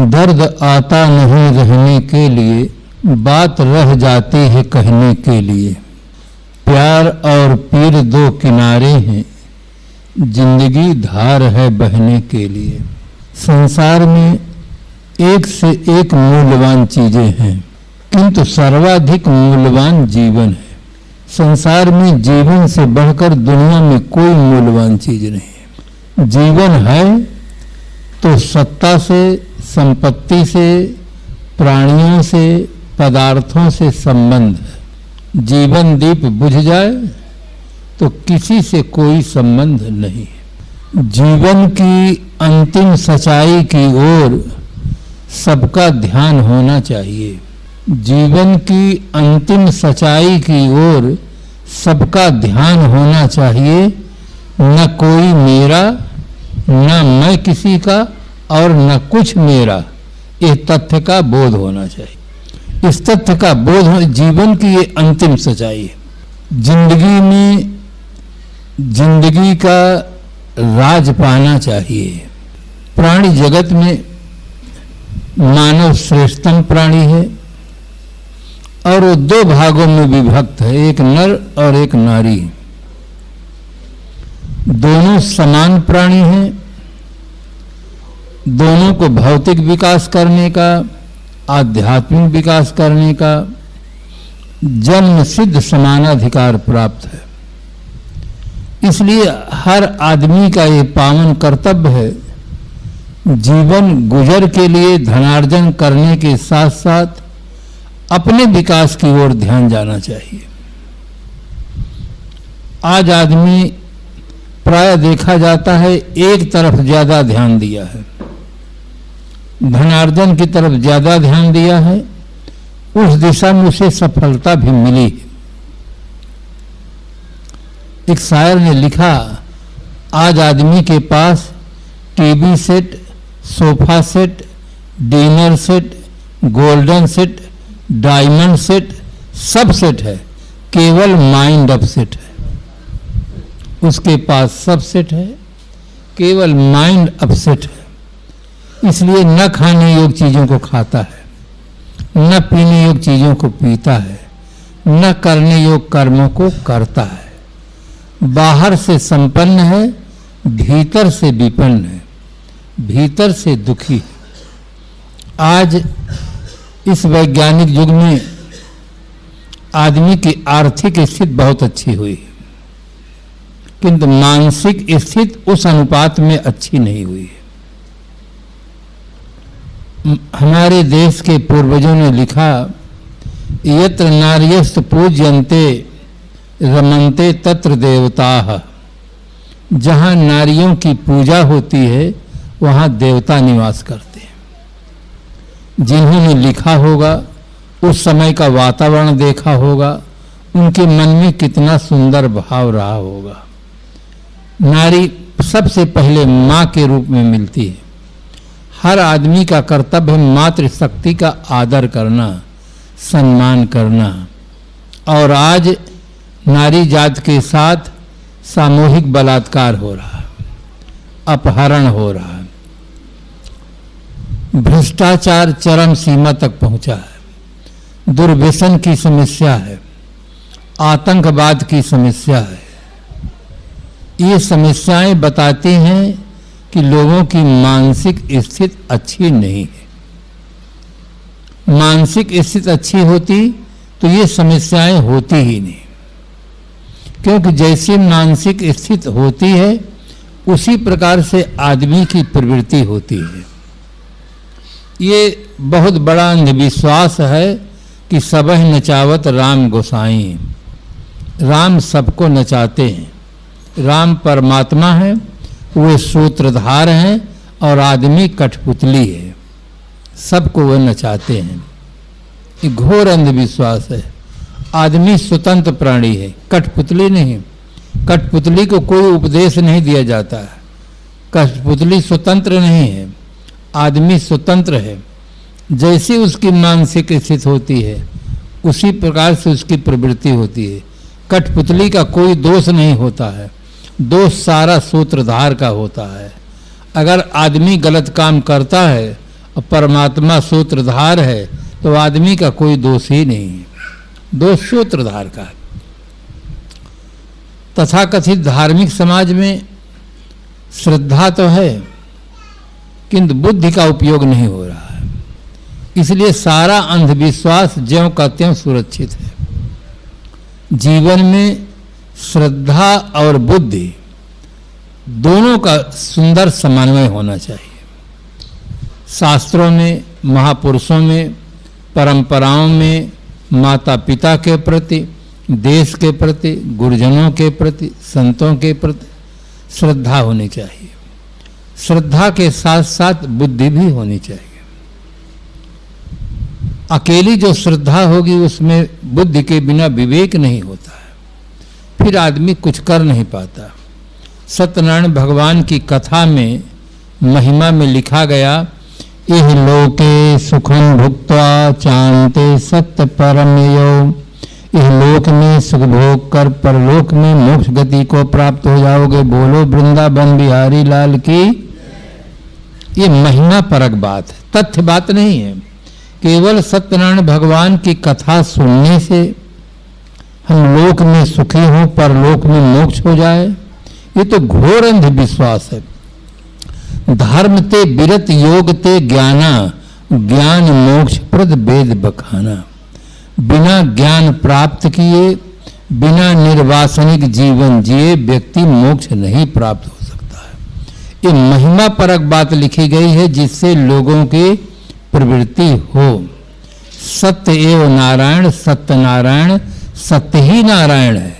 दर्द आता नहीं रहने के लिए, बात रह जाती है कहने के लिए। प्यार और पीर दो किनारे हैं, जिंदगी धार है बहने के लिए। संसार में एक से एक मूल्यवान चीजें हैं, किंतु सर्वाधिक मूल्यवान जीवन है। संसार में जीवन से बढ़कर दुनिया में कोई मूल्यवान चीज नहीं है। जीवन है तो सत्ता से, संपत्ति से, प्राणियों से, पदार्थों से संबंध है। जीवन दीप बुझ जाए तो किसी से कोई संबंध नहीं है। जीवन की अंतिम सच्चाई की ओर सबका ध्यान होना चाहिए। जीवन की अंतिम सच्चाई की ओर सबका ध्यान होना चाहिए। न कोई मेरा, न मैं किसी का, और न कुछ मेरा, इस तथ्य का बोध होना चाहिए। इस तथ्य का बोध हो, जीवन की ये अंतिम सच्चाई है। जिंदगी में जिंदगी का राज पाना चाहिए। प्राणी जगत में मानव श्रेष्ठतम प्राणी है और वो दो भागों में विभक्त है, एक नर और एक नारी। दोनों समान प्राणी हैं। दोनों को भौतिक विकास करने का, आध्यात्मिक विकास करने का जन्म सिद्ध समानाधिकार प्राप्त है। इसलिए हर आदमी का ये पावन कर्तव्य है, जीवन गुजर के लिए धनार्जन करने के साथ साथ अपने विकास की ओर ध्यान जाना चाहिए। आज आदमी प्राय देखा जाता है एक तरफ ज्यादा ध्यान दिया है, धनार्जन की तरफ ज्यादा ध्यान दिया है, उस दिशा में उसे सफलता भी मिली। एक शायर ने लिखा, आज आदमी के पास TV set, sofa set, dinner set, golden set, diamond set, सब सेट है, केवल माइंड अपसेट है। उसके पास सब सेट है, केवल माइंड अपसेट है। इसलिए न खाने योग्य चीजों को खाता है, न पीने योग्य चीजों को पीता है, न करने योग्य कर्मों को करता है। बाहर से संपन्न है, भीतर से विपन्न है, भीतर से दुखी है। आज इस वैज्ञानिक युग में आदमी की आर्थिक स्थिति बहुत अच्छी हुई है, किंतु मानसिक स्थिति उस अनुपात में अच्छी नहीं हुई है। हमारे देश के पूर्वजों ने लिखा, यत्र नार्यस्त पूज्यन्ते रमन्ते तत्र देवताः। जहाँ नारियों की पूजा होती है वहाँ देवता निवास करते हैं। जिन्होंने लिखा होगा, उस समय का वातावरण देखा होगा, उनके मन में कितना सुंदर भाव रहा होगा। नारी सबसे पहले माँ के रूप में मिलती है। हर आदमी का कर्तव्य है मातृशक्ति का आदर करना, सम्मान करना। और आज नारी जात के साथ सामूहिक बलात्कार हो रहा है, अपहरण हो रहा है, भ्रष्टाचार चरम सीमा तक पहुंचा है, दुर्व्यसन की समस्या है, आतंकवाद की समस्या है। ये समस्याएं बताती हैं कि लोगों की मानसिक स्थिति अच्छी नहीं है। मानसिक स्थिति अच्छी होती तो ये समस्याएं होती ही नहीं, क्योंकि जैसी मानसिक स्थिति होती है उसी प्रकार से आदमी की प्रवृत्ति होती है। ये बहुत बड़ा अंधविश्वास है कि सबह नचावत राम गोसाई। राम सबको नचाते हैं, राम परमात्मा है, वो सूत्रधार हैं और आदमी कठपुतली है, सबको वो नचाते हैं। ये घोर अंधविश्वास है। आदमी स्वतंत्र प्राणी है, कठपुतली नहीं। कठपुतली को कोई उपदेश नहीं दिया जाता है। कठपुतली स्वतंत्र नहीं है, आदमी स्वतंत्र है। जैसी उसकी मानसिक स्थिति होती है उसी प्रकार से उसकी प्रवृत्ति होती है। कठपुतली का कोई दोष नहीं होता है, दोष सारा सूत्रधार का होता है। अगर आदमी गलत काम करता है और परमात्मा सूत्रधार है तो आदमी का कोई दोष ही नहीं है, दोष सूत्रधार का है। तथाकथित धार्मिक समाज में श्रद्धा तो है किंतु बुद्धि का उपयोग नहीं हो रहा है, इसलिए सारा अंधविश्वास ज्यों का त्यों सुरक्षित है। जीवन में श्रद्धा और बुद्धि दोनों का सुंदर समन्वय होना चाहिए। शास्त्रों में, महापुरुषों में, परंपराओं में माता पिता के प्रति, देश के प्रति, गुरुजनों के प्रति, संतों के प्रति श्रद्धा होनी चाहिए। श्रद्धा के साथ साथ बुद्धि भी होनी चाहिए। अकेली जो श्रद्धा होगी उसमें बुद्धि के बिना विवेक नहीं होता है, फिर आदमी कुछ कर नहीं पाता। सत्यनारायण भगवान की कथा में महिमा में लिखा गया, इह लोके सुखम भुक्त्वा चान्ते सत्य परम यो, इह लोक में सुख भोग कर परलोक में मोक्ष गति को प्राप्त हो जाओगे। बोलो वृंदावन बिहारी लाल की। ये महिमा परक बात है, तथ्य बात नहीं है। केवल सत्यनारायण भगवान की कथा सुनने से हम लोक में सुखी हों, परलोक में मोक्ष हो जाए, ये तो घोर अंधविश्वास है। धर्म ते विरत योग ते ज्ञाना, ज्ञान मोक्ष प्रद वेद बखाना। बिना ज्ञान प्राप्त किए, बिना निर्वासनिक जीवन जिए व्यक्ति मोक्ष नहीं प्राप्त हो सकता है। ये महिमा परक बात लिखी गई है जिससे लोगों की प्रवृत्ति हो। सत्य एव नारायण, सत्य नारायण, सत्य ही नारायण है।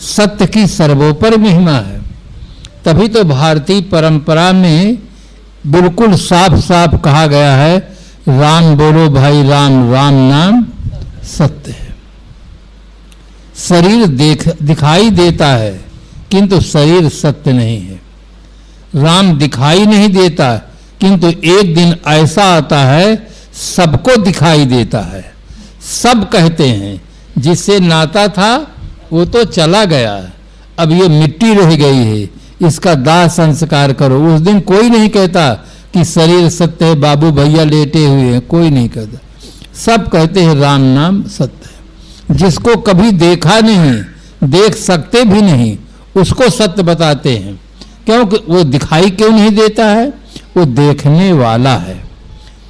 सत्य की सर्वोपरि महिमा है। तभी तो भारतीय परंपरा में बिल्कुल साफ साफ कहा गया है, राम बोलो भाई राम, राम नाम सत्य है। शरीर दिखाई देता है किंतु शरीर सत्य नहीं है। राम दिखाई नहीं देता किंतु एक दिन ऐसा आता है सबको दिखाई देता है। सब कहते हैं जिससे नाता था वो तो चला गया, अब ये मिट्टी रह गई है, इसका दाह संस्कार करो। उस दिन कोई नहीं कहता कि शरीर सत्य है, बाबू भैया लेटे हुए हैं, कोई नहीं कहता। सब कहते हैं राम नाम सत्य है। जिसको कभी देखा नहीं, देख सकते भी नहीं, उसको सत्य बताते हैं। क्योंकि वो दिखाई क्यों नहीं देता है? वो देखने वाला है।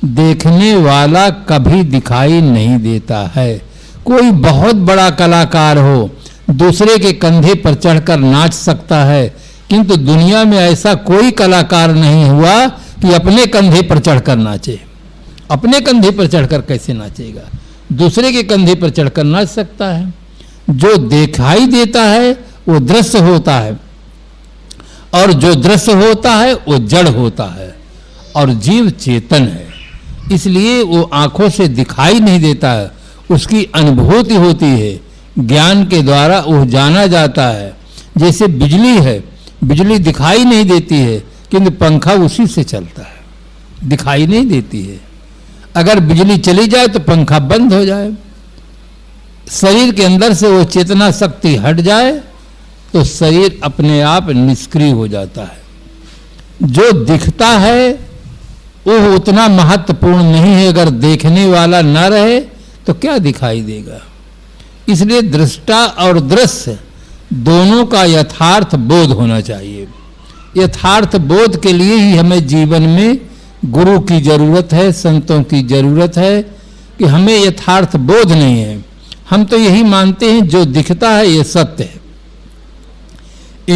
देखने वाला कभी दिखाई नहीं देता है। कोई बहुत बड़ा कलाकार हो, दूसरे के कंधे पर चढ़कर नाच सकता है, किंतु दुनिया में ऐसा कोई कलाकार नहीं हुआ कि अपने कंधे पर चढ़कर नाचे। अपने कंधे पर चढ़कर कैसे नाचेगा? दूसरे के कंधे पर चढ़कर नाच सकता है। जो दिखाई देता है वो दृश्य होता है, और जो दृश्य होता है वो जड़ होता है, और जीव चेतन है। इसलिए वो आंखों से दिखाई नहीं देता है, उसकी अनुभूति होती है। ज्ञान के द्वारा वो जाना जाता है। जैसे बिजली है, बिजली दिखाई नहीं देती है किंतु पंखा उसी से चलता है, दिखाई नहीं देती है। अगर बिजली चली जाए तो पंखा बंद हो जाए। शरीर के अंदर से वो चेतना शक्ति हट जाए तो शरीर अपने आप निष्क्रिय हो जाता है। जो दिखता है वो उतना महत्वपूर्ण नहीं है। अगर देखने वाला न रहे तो क्या दिखाई देगा? इसलिए दृष्टा और दृश्य दोनों का यथार्थ बोध होना चाहिए। यथार्थ बोध के लिए ही हमें जीवन में गुरु की जरूरत है, संतों की जरूरत है। कि हमें यथार्थ बोध नहीं है। हम तो यही मानते हैं जो दिखता है ये सत्य है।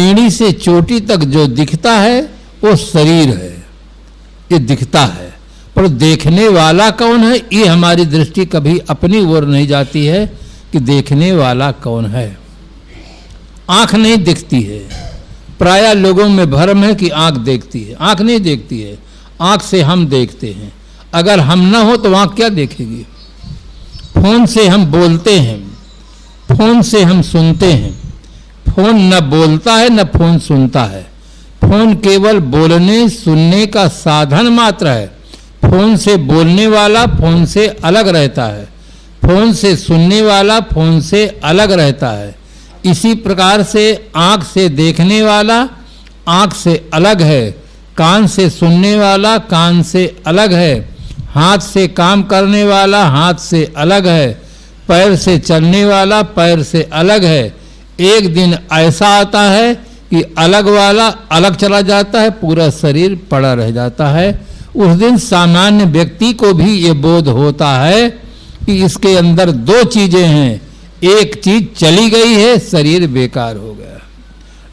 एड़ी से चोटी तक जो दिखता है वो शरीर है, ये दिखता है। पर देखने वाला कौन है, ये हमारी दृष्टि कभी अपनी ओर नहीं जाती है कि देखने वाला कौन है। आंख नहीं दिखती है। प्रायः लोगों में भ्रम है कि आंख देखती है। आंख नहीं देखती है, आंख से हम देखते हैं। अगर हम ना हो तो आंख क्या देखेगी? फोन से हम बोलते हैं, फोन से हम सुनते हैं। फोन न बोलता है न फोन सुनता है। फोन केवल बोलने सुनने का साधन मात्र है। फोन से बोलने वाला फोन से अलग रहता है, फोन से सुनने वाला फोन से अलग रहता है। इसी प्रकार से आंख से देखने वाला आंख से अलग है, कान से सुनने वाला कान से अलग है, हाथ से काम करने वाला हाथ से अलग है, पैर से चलने वाला पैर से अलग है। एक दिन ऐसा आता है कि अलग वाला अलग चला जाता है, पूरा शरीर पड़ा रह जाता है। उस दिन सामान्य व्यक्ति को भी ये बोध होता है कि इसके अंदर दो चीजें हैं, एक चीज चली गई है, शरीर बेकार हो गया,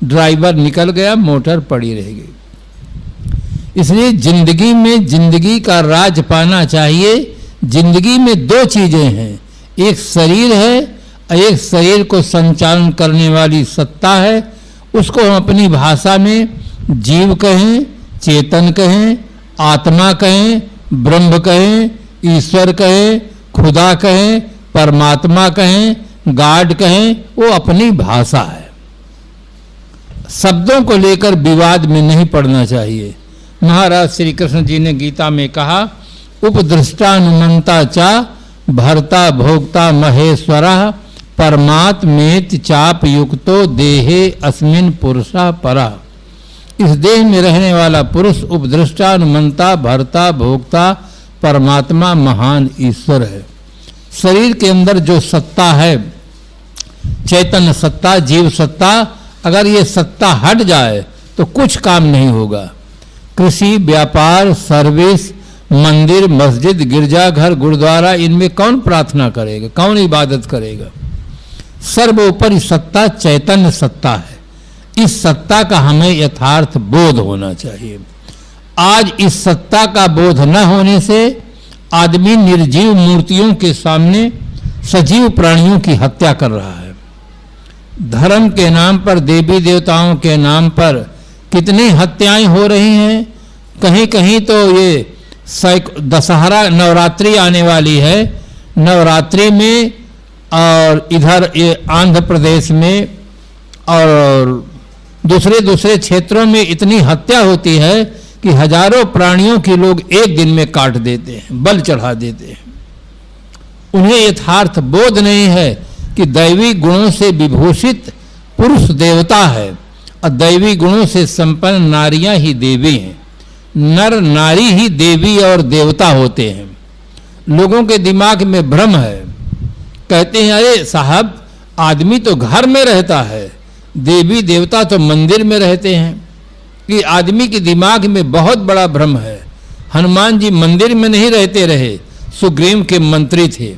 ड्राइवर निकल गया, मोटर पड़ी रह गई। इसलिए जिंदगी में जिंदगी का राज पाना चाहिए। जिंदगी में दो चीजें हैं, एक शरीर है, एक शरीर को संचालन करने वाली सत्ता है। उसको हम अपनी भाषा में जीव कहें, चेतन कहें, आत्मा कहें, ब्रह्म कहें, ईश्वर कहें, खुदा कहें, परमात्मा कहें, गॉड कहें, वो अपनी भाषा है। शब्दों को लेकर विवाद में नहीं पड़ना चाहिए। महाराज श्री कृष्ण जी ने गीता में कहा, उपदृष्टानुमंता चा भर्ता भोक्ता महेश्वरः परमात्मेत चाप युक्तो देहे अस्मिन पुरुषा परा। इस देह में रहने वाला पुरुष उपदृष्टानुमंता भर्ता भोक्ता परमात्मा महान ईश्वर है। शरीर के अंदर जो सत्ता है, चैतन्य सत्ता, जीव सत्ता, अगर ये सत्ता हट जाए तो कुछ काम नहीं होगा। कृषि, व्यापार, सर्विस, मंदिर, मस्जिद, गिरजाघर, गुरुद्वारा, इनमें कौन प्रार्थना करेगा, कौन इबादत करेगा? सर्वोपरि सत्ता चैतन्य सत्ता है। इस सत्ता का हमें यथार्थ बोध होना चाहिए। आज इस सत्ता का बोध न होने से आदमी निर्जीव मूर्तियों के सामने सजीव प्राणियों की हत्या कर रहा है। धर्म के नाम पर, देवी देवताओं के नाम पर कितनी हत्याएं हो रही हैं। कहीं कहीं तो ये दशहरा नवरात्रि आने वाली है, नवरात्रि में और इधर ये आंध्र प्रदेश में और दूसरे क्षेत्रों में इतनी हत्या होती है कि हजारों प्राणियों की लोग एक दिन में काट देते हैं, बल चढ़ा देते हैं। उन्हें यथार्थ बोध नहीं है कि दैवी गुणों से विभूषित पुरुष देवता है और दैवी गुणों से संपन्न नारियां ही देवी हैं। नर नारी ही देवी और देवता होते हैं। लोगों के दिमाग में भ्रम है, कहते हैं अरे साहब आदमी तो घर में रहता है, देवी देवता तो मंदिर में रहते हैं। कि आदमी के दिमाग में बहुत बड़ा भ्रम है। हनुमान जी मंदिर में नहीं रहते रहे, सुग्रीव के मंत्री थे,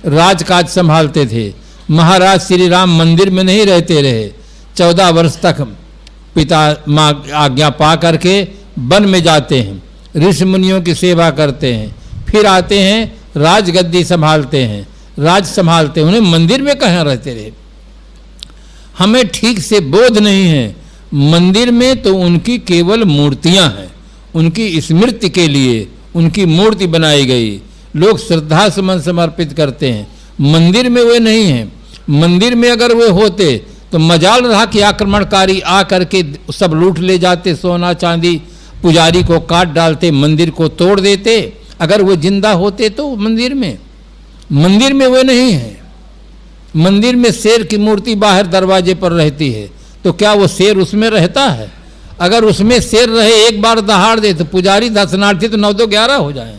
राजकाज संभालते थे। महाराज श्री राम मंदिर में नहीं रहते रहे, 14 वर्ष तक पिता माँ आज्ञा पा करके वन में जाते हैं, ऋषि मुनियों की सेवा करते हैं, फिर आते हैं राजगद्दी संभालते हैं, राज संभालते हैं। उन्हें मंदिर में कहाँ रहते रहे? हमें ठीक से बोध नहीं है। मंदिर में तो उनकी केवल मूर्तियां हैं, उनकी स्मृति के लिए उनकी मूर्ति बनाई गई, लोग श्रद्धा सुमन समर्पित करते हैं। मंदिर में वे नहीं हैं। मंदिर में अगर वे होते तो मजाल रहा कि आक्रमणकारी आ करके सब लूट ले जाते, सोना चांदी, पुजारी को काट डालते, मंदिर को तोड़ देते। अगर वो जिंदा होते तो मंदिर में वे नहीं है। मंदिर में शेर की मूर्ति बाहर दरवाजे पर रहती है, तो क्या वो शेर उसमें रहता है? अगर उसमें शेर रहे, एक बार दहाड़ दे तो पुजारी दर्शनार्थी तो 9-11 हो जाए।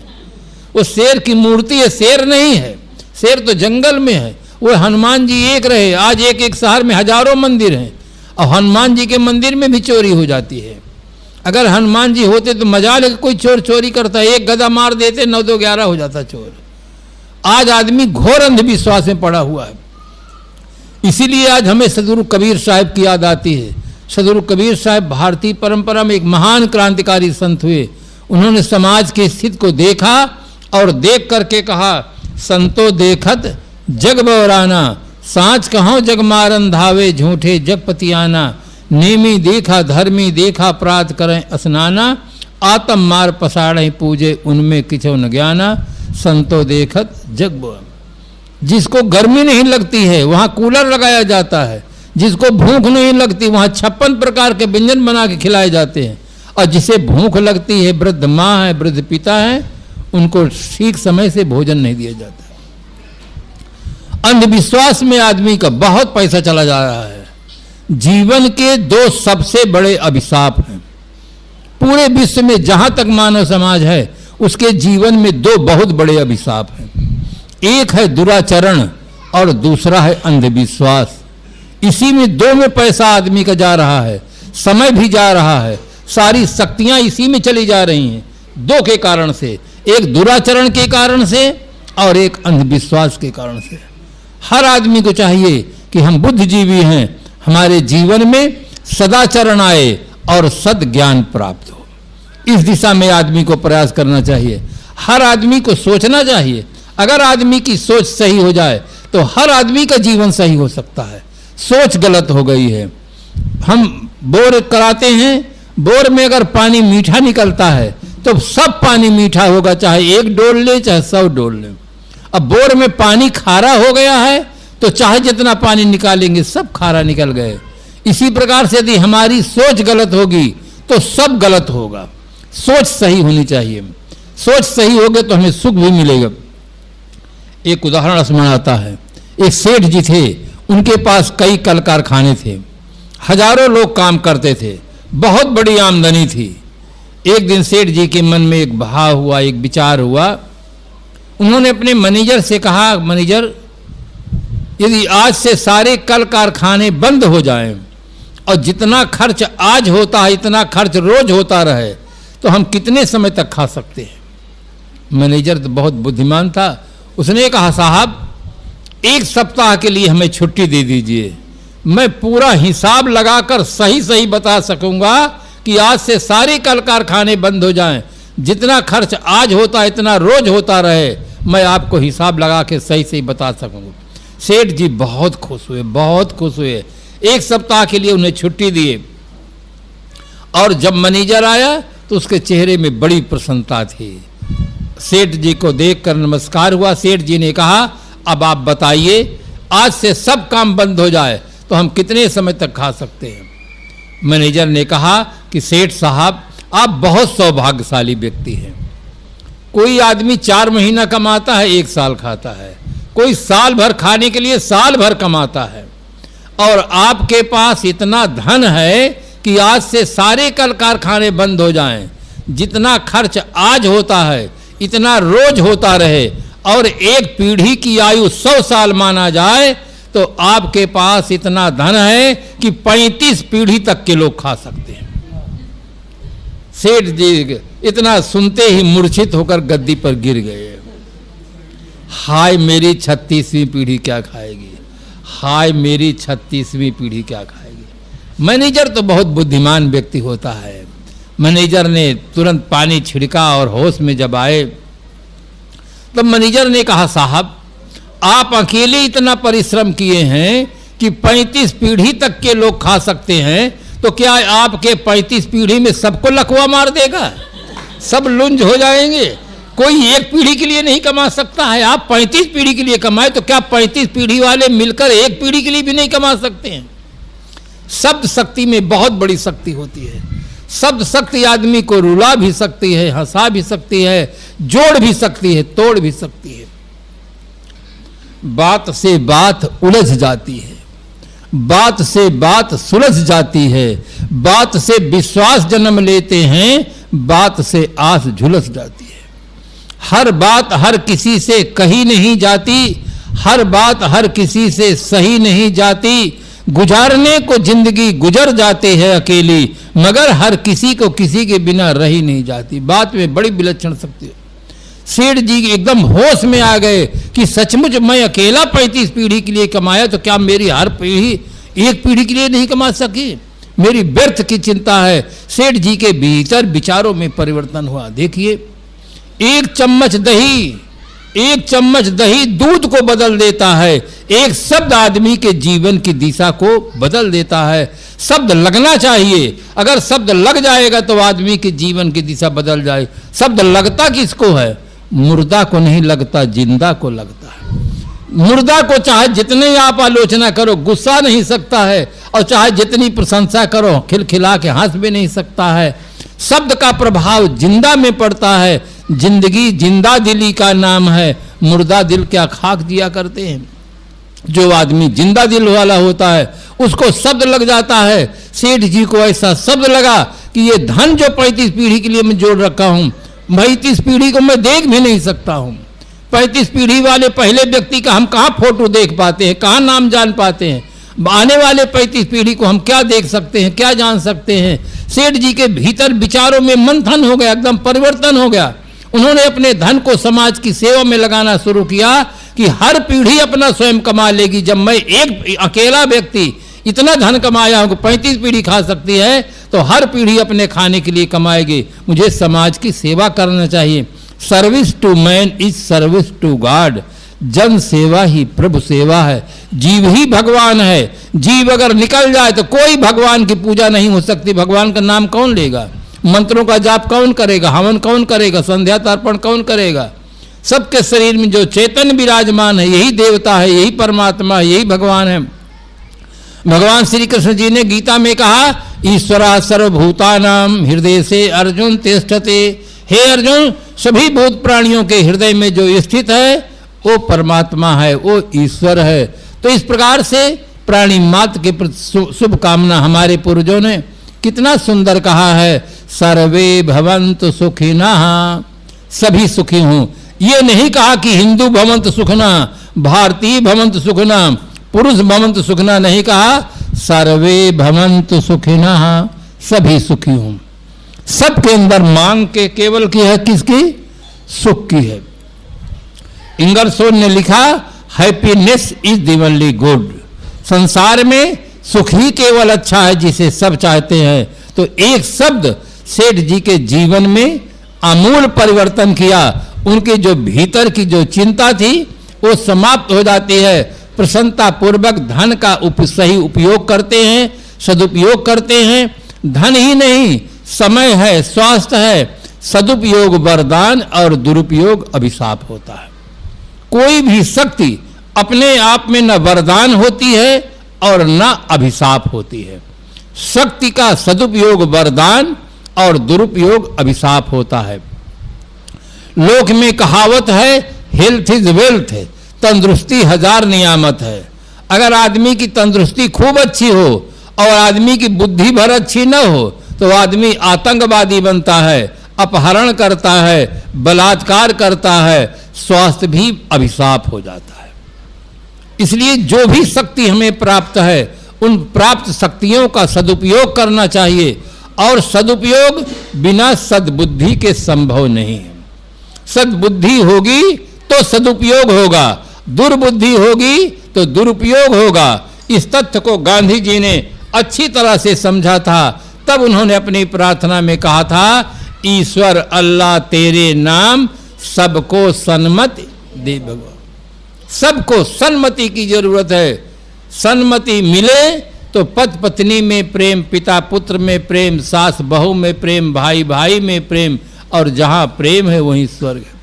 वो शेर की मूर्ति है, शेर नहीं है। शेर तो जंगल में है। वो हनुमान जी एक रहे, आज एक शहर में हजारों मंदिर हैं और हनुमान जी के मंदिर में भी चोरी हो जाती है। अगर हनुमान जी होते तो मजाल है, कोई चोर चोरी करता है, एक गदा मार देते 9-11 हो जाता चोर। आज आदमी घोर अंधविश्वास में पड़ा हुआ है। इसीलिए आज हमें सदगुरु कबीर साहब की याद आती है। सदगुरु कबीर साहब भारतीय परंपरा में एक महान क्रांतिकारी संत हुए। उन्होंने समाज की स्थिति को देखा और देख करके कहा, संतो देखत जग बवराना, सांच कहो जग मारन धावे, झूठे जगपतियाना, नेमी देखा धर्मी देखा, अपराध करें स्नाना, आत्म मार पसाड़े पूजे, उनमें किछो न ज्ञाना, संतो देखत जग बवराना। जिसको गर्मी नहीं लगती है वहाँ कूलर लगाया जाता है, जिसको भूख नहीं लगती वहाँ 56 प्रकार के व्यंजन बना के खिलाए जाते हैं, और जिसे भूख लगती है, वृद्ध माँ है, वृद्ध पिता है, उनको ठीक समय से भोजन नहीं दिया जाता। अंधविश्वास में आदमी का बहुत पैसा चला जा रहा है। जीवन के 2 सबसे बड़े अभिशाप हैं। पूरे विश्व में जहां तक मानव समाज है उसके जीवन में दो बहुत बड़े अभिशाप हैं। एक है दुराचरण और दूसरा है अंधविश्वास। इसी में दो में पैसा आदमी का जा रहा है, समय भी जा रहा है, सारी शक्तियां इसी में चली जा रही हैं, दो के कारण से, एक दुराचरण के कारण से और एक अंधविश्वास के कारण से। हर आदमी को चाहिए कि हम बुद्धिजीवी हैं, हमारे जीवन में सदाचरण आए और सद्ज्ञान प्राप्त हो। इस दिशा में आदमी को प्रयास करना चाहिए। हर आदमी को सोचना चाहिए। अगर आदमी की सोच सही हो जाए तो हर आदमी का जीवन सही हो सकता है। सोच गलत हो गई है। हम बोर कराते हैं, बोर में अगर पानी मीठा निकलता है तो सब पानी मीठा होगा, चाहे एक डोल ले चाहे 100 डोल ले। अब बोर में पानी खारा हो गया है तो चाहे जितना पानी निकालेंगे सब खारा निकल गए। इसी प्रकार से यदि हमारी सोच गलत होगी तो सब गलत होगा। सोच सही होनी चाहिए। सोच सही होगी तो हमें सुख भी मिलेगा। एक उदाहरण स्मरण आता है। एक सेठ जी थे, उनके पास कई कल कारखाने थे, हजारों लोग काम करते थे, बहुत बड़ी आमदनी थी। एक दिन सेठ जी के मन में एक भाव हुआ, एक विचार हुआ। उन्होंने अपने मैनेजर से कहा, मैनेजर यदि आज से सारे कल कारखाने बंद हो जाएं और जितना खर्च आज होता है इतना खर्च रोज होता रहे तो हम कितने समय तक खा सकते हैं। मैनेजर तो बहुत बुद्धिमान था, उसने कहा साहब 1 सप्ताह के लिए हमें छुट्टी दे दीजिए, मैं पूरा हिसाब लगाकर सही सही बता सकूंगा कि आज से सारे कल कारखाने बंद हो जाएं, जितना खर्च आज होता है इतना रोज होता रहे, मैं आपको हिसाब लगा के सही सही बता सकूंगा। सेठ जी बहुत खुश हुए, बहुत खुश हुए। 1 सप्ताह के लिए उन्हें छुट्टी दिए और जब मैनेजर आया तो उसके चेहरे में बड़ी प्रसन्नता थी। सेठ जी को देखकर नमस्कार हुआ। सेठ जी ने कहा, अब आप बताइए, आज से सब काम बंद हो जाए तो हम कितने समय तक खा सकते हैं। मैनेजर ने कहा कि सेठ साहब आप बहुत सौभाग्यशाली व्यक्ति हैं। कोई आदमी 4 महीना कमाता है, 1 साल खाता है, कोई साल भर खाने के लिए साल भर कमाता है, और आपके पास इतना धन है कि आज से सारे कल कारखाने बंद हो जाएं, जितना खर्च आज होता है इतना रोज होता रहे और एक पीढ़ी की आयु 100 साल माना जाए तो आपके पास इतना धन है कि 35 पीढ़ी तक के लोग खा सकते हैं। सेठ जी इतना सुनते ही मूर्छित होकर गद्दी पर गिर गए। हाय मेरी 36वीं पीढ़ी क्या खाएगी, हाय मेरी 36वीं पीढ़ी क्या खाएगी। मैनेजर तो बहुत बुद्धिमान व्यक्ति होता है। मैनेजर ने तुरंत पानी छिड़का और होश में जब आए तब मैनेजर ने कहा, साहब आप अकेले इतना परिश्रम किए हैं कि 35 पीढ़ी तक के लोग खा सकते हैं, तो क्या आपके 35 पीढ़ी में सबको लकवा मार देगा, सब लुंज हो जाएंगे। कोई एक पीढ़ी के लिए नहीं कमा सकता है, आप 35 पीढ़ी के लिए कमाए तो क्या 35 पीढ़ी वाले मिलकर एक पीढ़ी के लिए भी नहीं कमा सकते हैं। शब्द शक्ति में बहुत बड़ी शक्ति होती है। शब्द शक्ति आदमी को रुला भी सकती है, हंसा भी सकती है, जोड़ भी सकती है, तोड़ भी सकती है। बात से बात उलझ जाती है, बात से बात सुलझ जाती है, बात से विश्वास जन्म लेते हैं, बात से आस झुलस जाती है। हर बात हर किसी से कही नहीं जाती, हर बात हर किसी से सही नहीं जाती। गुजारने को जिंदगी गुजर जाते हैं अकेली, मगर हर किसी को किसी के बिना रही नहीं जाती। बात में बड़ी विलक्षण शक्ति है। सेठ जी एकदम होश में आ गए कि सचमुच मैं अकेला 35 पीढ़ी के लिए कमाया तो क्या मेरी हर पीढ़ी एक पीढ़ी के लिए नहीं कमा सकी। मेरी व्यर्थ की चिंता है। सेठ जी के भीतर विचारों में परिवर्तन हुआ। देखिए, एक चम्मच दही दूध को बदल देता है। एक शब्द आदमी के जीवन की दिशा को बदल देता है। शब्द लगना चाहिए, अगर शब्द लग जाएगा तो आदमी के जीवन की दिशा बदल जाए। शब्द लगता किसको है? मुर्दा को नहीं लगता, जिंदा को लगता है। मुर्दा को चाहे जितने आप आलोचना करो गुस्सा नहीं सकता है, और चाहे जितनी प्रशंसा करो खिलखिला के हंस भी नहीं सकता है। शब्द का प्रभाव जिंदा में पड़ता है। जिंदगी जिंदा दिली का नाम है, मुर्दा दिल क्या खाक दिया करते हैं। जो आदमी जिंदा दिल वाला होता है उसको शब्द लग जाता है। सेठ जी को ऐसा शब्द लगा कि ये धन जो 35 पीढ़ी के लिए मैं जोड़ रखा हूं, 35 पीढ़ी को मैं देख भी नहीं सकता हूं। 35 पीढ़ी वाले पहले व्यक्ति का हम कहाँ फोटो देख पाते हैं, कहाँ नाम जान पाते हैं। आने वाले 35 पीढ़ी को हम क्या देख सकते हैं, क्या जान सकते हैं। सेठ जी के भीतर विचारों में मंथन हो गया, एकदम परिवर्तन हो गया। उन्होंने अपने धन को समाज की सेवा में लगाना शुरू किया कि हर पीढ़ी अपना स्वयं कमा लेगी। जब मैं एक अकेला व्यक्ति इतना धन कमाया हूं, 35 पीढ़ी खा सकती है, तो हर पीढ़ी अपने खाने के लिए कमाएगी। मुझे समाज की सेवा करना चाहिए। Service to man is service to God. जन सेवा ही प्रभु सेवा है। जीव ही भगवान है। जीव अगर निकल जाए तो कोई भगवान की पूजा नहीं हो सकती। भगवान का नाम कौन लेगा, मंत्रों का जाप कौन करेगा, हवन कौन करेगा, संध्या तर्पण कौन करेगा। सबके शरीर में जो चेतन विराजमान है यही देवता है, यही परमात्मा है, यही भगवान है। भगवान श्री कृष्ण जी ने गीता में कहा, ईश्वरा सर्वभूतानाम हृदय से अर्जुन तिष्ठते। हे अर्जुन, सभी भूत प्राणियों के हृदय में जो स्थित है वो परमात्मा है, वो ईश्वर है। तो इस प्रकार से प्राणी मात्र के प्रति शुभकामना हमारे पूर्वजों ने कितना सुंदर कहा है, सर्वे भवन्तु सुखिनः, सभी सुखी हों। ये नहीं कहा कि हिंदू भवन्तु सुखिनः, भारतीय भवन्तु सुखिनः, पुरुष भवन्तु सुखिनः, नहीं कहा, सर्वे भवन्तु सुखिनः, सभी सुखी हों। सबके अंदर मांग के केवल की है, किसकी, सुख की है। इंगरसोल ने लिखा, happiness is the only good. संसार में सुख ही केवल अच्छा है जिसे सब चाहते हैं। तो एक शब्द सेठ जी के जीवन में आमूल परिवर्तन किया। उनके जो भीतर की जो चिंता थी वो समाप्त हो जाती है। प्रसन्नता पूर्वक धन का सही उपयोग करते हैं, सदुपयोग करते हैं। धन ही नहीं, समय है, स्वास्थ्य है। सदुपयोग वरदान और दुरुपयोग अभिशाप होता है। कोई भी शक्ति अपने आप में न वरदान होती है और न अभिशाप होती है। शक्ति का सदुपयोग वरदान और दुरुपयोग अभिशाप होता है। लोक में कहावत है, हेल्थ इज वेल्थ है, तंदुरुस्ती हजार नियामत है। अगर आदमी की तंदुरुस्ती खूब अच्छी हो और आदमी की बुद्धि भर अच्छी न हो तो आदमी आतंकवादी बनता है, अपहरण करता है, बलात्कार करता है, स्वास्थ्य भी अभिशाप हो जाता है। इसलिए जो भी शक्ति हमें प्राप्त है उन प्राप्त शक्तियों का सदुपयोग करना चाहिए। और सदुपयोग बिना सद्बुद्धि के संभव नहीं है। सद्बुद्धि होगी तो सदुपयोग होगा, दुर्बुद्धि होगी तो दुरुपयोग होगा। इस तथ्य को गांधी जी ने अच्छी तरह से समझा था। तब उन्होंने अपनी प्रार्थना में कहा था, ईश्वर अल्लाह तेरे नाम सबको सन्मति दे भगवान। सबको सन्मति की जरूरत है। सन्मति मिले तो पति पत्नी में प्रेम, पिता पुत्र में प्रेम, सास बहू में प्रेम, भाई भाई में प्रेम, और जहां प्रेम है वहीं स्वर्ग है।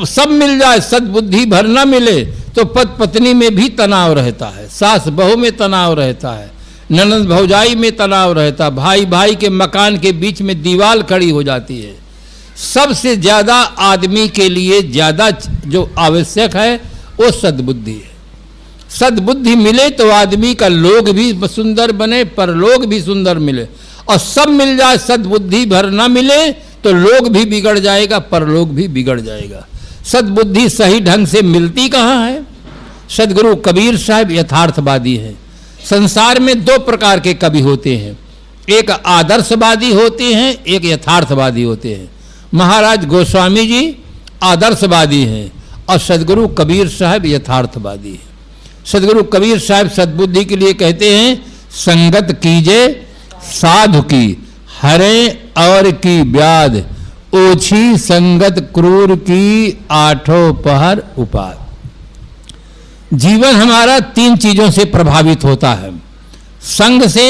सब मिल जाए, सद्बुद्धि भर न मिले तो पति पत्नी में भी तनाव रहता है, सास बहू में तनाव रहता है, ननद भौजाई में तनाव रहता है, भाई भाई के मकान के बीच में दीवार खड़ी हो जाती है। सबसे ज्यादा आदमी के लिए ज्यादा जो आवश्यक है वो सद्बुद्धि है। सद्बुद्धि मिले तो आदमी का लोग भी सुंदर बने, परलोक भी सुंदर मिले। और सब मिल जाए, सद्बुद्धि भर ना मिले तो लोग भी बिगड़ जाएगा, परलोक भी बिगड़ जाएगा। सद्बुद्धि सही ढंग से मिलती कहाँ है? सदगुरु कबीर साहब यथार्थवादी हैं। संसार में दो प्रकार के कवि होते हैं, एक आदर्शवादी होते हैं, एक यथार्थवादी होते हैं। महाराज गोस्वामी जी आदर्शवादी हैं और सदगुरु कबीर साहब यथार्थवादी हैं। सदगुरु कबीर साहब सद्बुद्धि के लिए कहते हैं, संगत कीजे साधु की हरे और की ब्याद, ओछी संगत क्रूर की आठों पहर उपाद। जीवन हमारा तीन चीजों से प्रभावित होता है, संग से,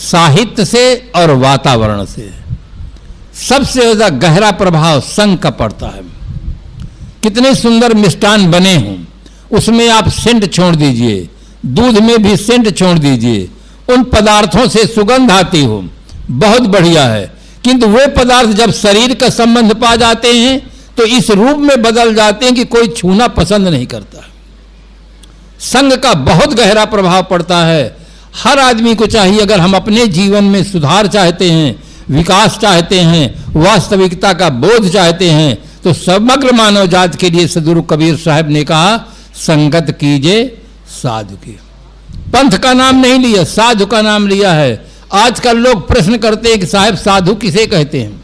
साहित्य से और वातावरण से। सबसे ज्यादा गहरा प्रभाव संग का पड़ता है। कितने सुंदर मिष्टान बने हों, उसमें आप सेंट छोड़ दीजिए, दूध में भी सेंट छोड़ दीजिए, उन पदार्थों से सुगंध आती हो, बहुत बढ़िया है। किंतु वे पदार्थ जब शरीर का संबंध पा जाते हैं तो इस रूप में बदल जाते हैं कि कोई छूना पसंद नहीं करता। संग का बहुत गहरा प्रभाव पड़ता है। हर आदमी को चाहिए, अगर हम अपने जीवन में सुधार चाहते हैं, विकास चाहते हैं, वास्तविकता का बोध चाहते हैं, तो समग्र मानव जात के लिए सदगुरु कबीर साहब ने कहा संगत कीजिए साधु की। पंथ का नाम नहीं लिया, साधु का नाम लिया है। आजकल लोग प्रश्न करते हैं कि साहब साधु किसे कहते हैं?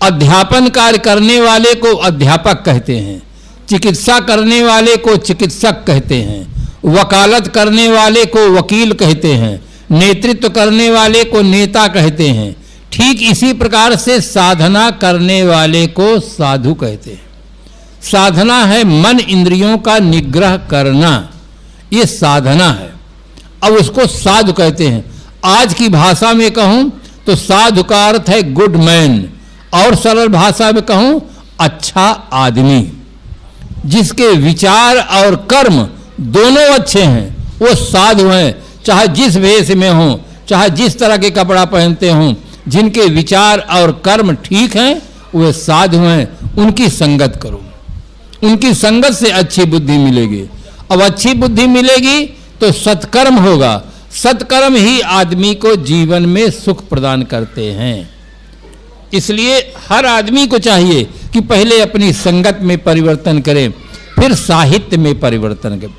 अध्यापन कार्य करने वाले को अध्यापक कहते हैं, चिकित्सा करने वाले को चिकित्सक कहते हैं, वकालत करने वाले को वकील कहते हैं, नेतृत्व करने वाले को नेता कहते हैं। ठीक इसी प्रकार से साधना करने वाले को साधु कहते हैं। साधना है मन इंद्रियों का निग्रह करना, ये साधना है। अब उसको साधु कहते हैं। आज की भाषा में कहूं तो साधु का अर्थ है गुड मैन, और सरल भाषा में कहूं अच्छा आदमी, जिसके विचार और कर्म दोनों अच्छे हैं, वो साधु हैं। चाहे जिस वेश में हों, चाहे जिस तरह के कपड़ा पहनते हों, जिनके विचार और कर्म ठीक हैं वे साधु हैं। उनकी संगत करो, उनकी संगत से अच्छी बुद्धि मिलेगी। अब अच्छी बुद्धि मिलेगी तो सत्कर्म होगा। सत्कर्म ही आदमी को जीवन में सुख प्रदान करते हैं। इसलिए हर आदमी को चाहिए कि पहले अपनी संगत में परिवर्तन करें, फिर साहित्य में परिवर्तन करें।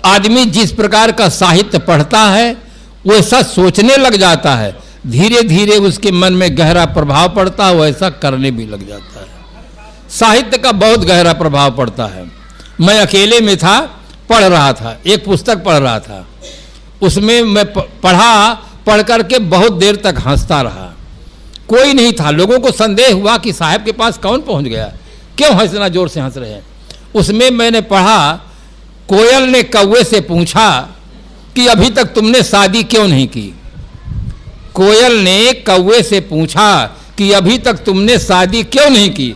आदमी जिस प्रकार का साहित्य पढ़ता है वैसा सोचने लग जाता है, धीरे धीरे उसके मन में गहरा प्रभाव पड़ता है, वैसा करने भी लग जाता है। साहित्य का बहुत गहरा प्रभाव पड़ता है। मैं अकेले में था, पढ़ रहा था, एक पुस्तक पढ़ रहा था, उसमें मैं पढ़ करके बहुत देर तक हंसता रहा। कोई नहीं था, लोगों को संदेह हुआ कि साहब के पास कौन पहुंच गया, क्यों इतना जोर से हंस रहे हैं। उसमें मैंने पढ़ा, कोयल ने कौवे से पूछा कि अभी तक तुमने शादी क्यों नहीं की। कोयल ने कौवे से पूछा कि अभी तक तुमने शादी क्यों नहीं की।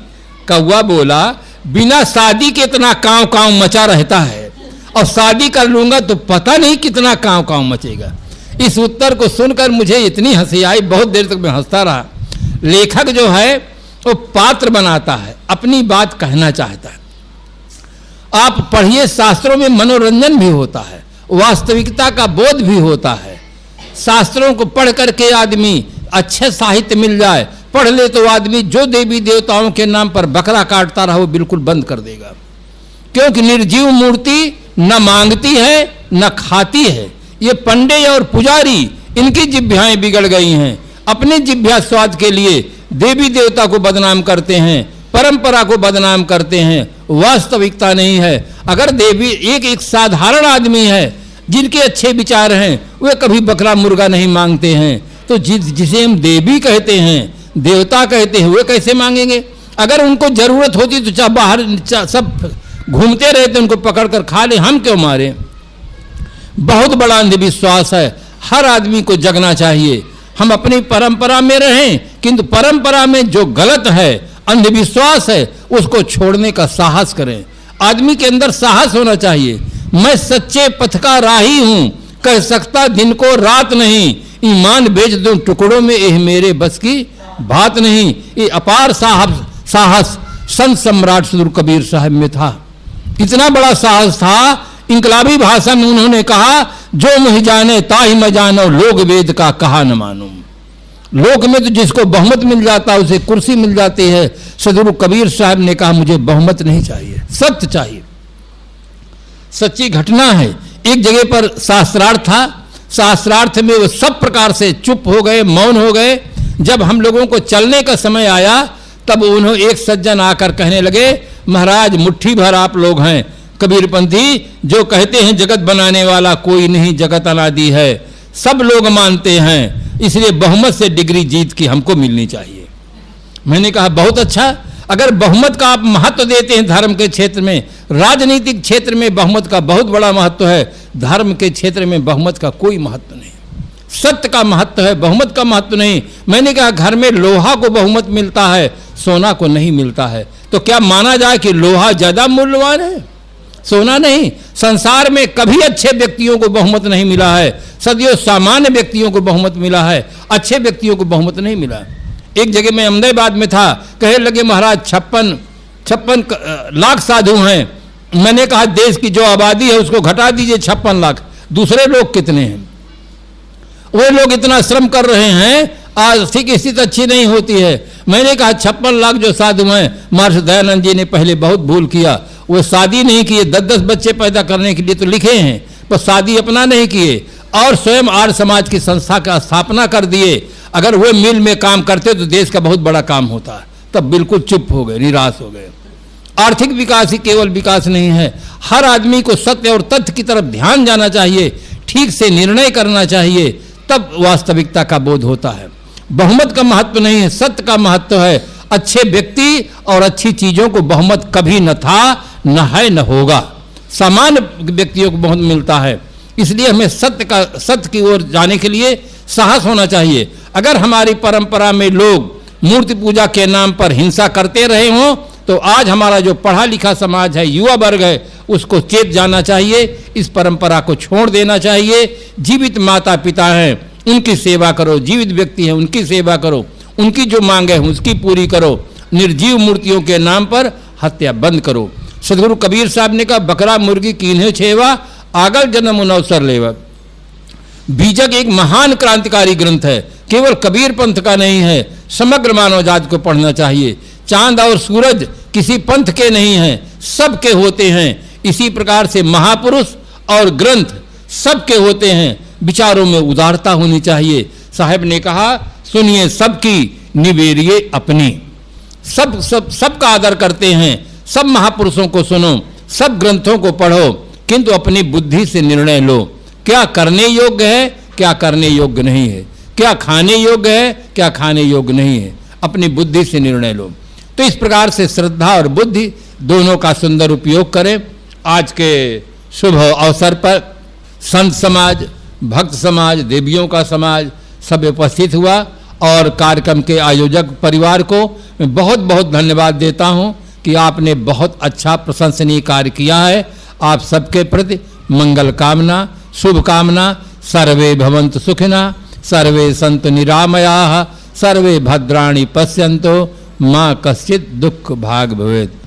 कौवा बोला बिना शादी के इतना कांव कांव मचा रहता है, और शादी कर लूंगा तो पता नहीं कितना कांव कांव मचेगा। इस उत्तर को सुनकर मुझे इतनी हंसी आई, बहुत देर तक मैं हंसता रहा। लेखक जो है वो पात्र बनाता है, अपनी बात कहना चाहता है। आप पढ़िए, शास्त्रों में मनोरंजन भी होता है, वास्तविकता का बोध भी होता है। शास्त्रों को पढ़ करके आदमी अच्छे साहित्य मिल जाए, पढ़ ले तो आदमी जो देवी देवताओं के नाम पर बकरा काटता रहा वो बिल्कुल बंद कर देगा। क्योंकि निर्जीव मूर्ति न मांगती है न खाती है। ये पंडे और पुजारी, इनकी जिह्वाएं बिगड़ गई हैं। अपने जिह्वा स्वाद के लिए देवी देवता को बदनाम करते हैं, परंपरा को बदनाम करते हैं। वास्तविकता नहीं है। अगर देवी एक साधारण आदमी है जिनके अच्छे विचार हैं, वे कभी बकरा मुर्गा नहीं मांगते हैं। तो जिसे हम देवी कहते हैं, देवता कहते हैं, वे कैसे मांगेंगे? अगर उनको जरूरत होती तो चाहे बाहर सब घूमते रहते, उनको पकड़ कर खा ले, हम क्यों मारे? बहुत बड़ा अंधविश्वास है। हर आदमी को जगना चाहिए। हम अपनी परंपरा में रहें, किंतु परंपरा में जो गलत है, अंधविश्वास है, उसको छोड़ने का साहस करें। आदमी के अंदर साहस होना चाहिए। मैं सच्चे पथ का राही हूं, कह सकता दिन को रात नहीं, ईमान बेच दूं टुकड़ों में, यह मेरे बस की बात नहीं। ये अपार साहस संत सम्राट सदगुरु कबीर साहब में था। इतना बड़ा साहस था, इंकलाबी भाषा में उन्होंने कहा, जो मुझ जाने ताहि मैं जानो, लोग वेद का कहा न मानूं। लोक में तो जिसको बहुमत मिल जाता है उसे कुर्सी मिल जाती है। सदगुरु कबीर साहब ने कहा मुझे बहुमत नहीं चाहिए, सत्य चाहिए। सच्ची घटना है। एक जगह पर शास्त्रार्थ था, शास्त्रार्थ में वो सब प्रकार से चुप हो गए, मौन हो गए। जब हम लोगों को चलने का समय आया तब उन्होंने एक सज्जन आकर कहने लगे, महाराज मुट्ठी भर आप लोग हैं कबीरपंथी, जो कहते हैं जगत बनाने वाला कोई नहीं, जगत अनादि है, सब लोग मानते हैं, इसलिए बहुमत से डिग्री जीत की हमको मिलनी चाहिए। मैंने कहा बहुत अच्छा, अगर बहुमत का आप महत्व देते हैं धर्म के क्षेत्र में, राजनीतिक क्षेत्र में बहुमत का बहुत बड़ा महत्व है, धर्म के क्षेत्र में बहुमत का कोई महत्व नहीं। सत्य का महत्व है, बहुमत का महत्व नहीं। मैंने कहा घर में लोहा को बहुमत मिलता है, सोना को नहीं मिलता है, तो क्या माना जाए कि लोहा ज्यादा मूल्यवान है, सोना नहीं? संसार में कभी अच्छे व्यक्तियों को बहुमत नहीं मिला है, सदियों सामान्य व्यक्तियों को बहुमत मिला है, अच्छे व्यक्तियों को बहुमत नहीं मिला। एक जगह मैं अहमदाबाद में था, कहने लगे महाराज 56 लाख साधु हैं। मैंने कहा देश की जो आबादी है उसको घटा दीजिए 56 लाख, दूसरे लोग कितने हैं? वे लोग इतना श्रम कर रहे हैं, आर्थिक स्थिति अच्छी नहीं होती है। मैंने कहा 56 लाख जो साधु हैं, महर्षि दयानंद जी ने पहले बहुत भूल किया। वो शादी नहीं किए, 10-10 बच्चे पैदा करने के लिए तो लिखे हैं, पर शादी अपना नहीं किए और स्वयं आर्य समाज की संस्था का स्थापना कर दिए। अगर वे मिल में काम करते तो देश का बहुत बड़ा काम होता। तब बिल्कुल चुप हो गए, निराश हो गए। आर्थिक विकास ही केवल विकास नहीं है, हर आदमी को सत्य और तथ्य की तरफ ध्यान जाना चाहिए, ठीक से निर्णय करना चाहिए, तब वास्तविकता का बोध होता है। बहुमत का महत्व नहीं है, सत्य का महत्व है। अच्छे व्यक्ति और अच्छी चीजों को बहुमत कभी न था, न है, न होगा। सामान्य व्यक्तियों को बहुमत मिलता है। इसलिए हमें सत्य की ओर जाने के लिए साहस होना चाहिए। अगर हमारी परंपरा में लोग मूर्ति पूजा के नाम पर हिंसा करते रहे हों, तो आज हमारा जो पढ़ा लिखा समाज है, युवा वर्ग है, उसको चेत जाना चाहिए, इस परंपरा को छोड़ देना चाहिए। जीवित माता पिता हैं, उनकी सेवा करो, जीवित व्यक्ति हैं, उनकी सेवा करो, उनकी जो मांगे हैं उसकी पूरी करो। निर्जीव मूर्तियों के नाम पर हत्या बंद करो। सदगुरु कबीर साहब ने कहा, बकरा मुर्गी कीन्हे छेवा, आगल जन्म अवसर लेवा। बीजक एक महान क्रांतिकारी ग्रंथ है, केवल कबीर पंथ का नहीं है, समग्र मानव जाति को पढ़ना चाहिए। चांद और सूरज किसी पंथ के नहीं हैं, सबके होते हैं। इसी प्रकार से महापुरुष और ग्रंथ सबके होते हैं। विचारों में उदारता होनी चाहिए। साहब ने कहा, सुनिए सबकी, निवेरिए अपनी। सबका आदर करते हैं, सब महापुरुषों को सुनो, सब ग्रंथों को पढ़ो, किंतु अपनी बुद्धि से निर्णय लो। क्या करने योग्य है, क्या करने योग्य नहीं है, क्या खाने योग्य है, क्या खाने योग्य नहीं है, अपनी बुद्धि से निर्णय लो। तो इस प्रकार से श्रद्धा और बुद्धि दोनों का सुंदर उपयोग करें। आज के शुभ अवसर पर संत समाज, भक्त समाज, देवियों का समाज सब उपस्थित हुआ और कार्यक्रम के आयोजक परिवार को मैं बहुत बहुत धन्यवाद देता हूं कि आपने बहुत अच्छा प्रशंसनीय कार्य किया है। आप सबके प्रति मंगल कामना, शुभ कामना। सर्वे भवन्तु सुखिनः, सर्वे सन्तु निरामयाः, सर्वे भद्राणि पश्यन्तु, मां कश्चित् दुःख भाग् भवेत्।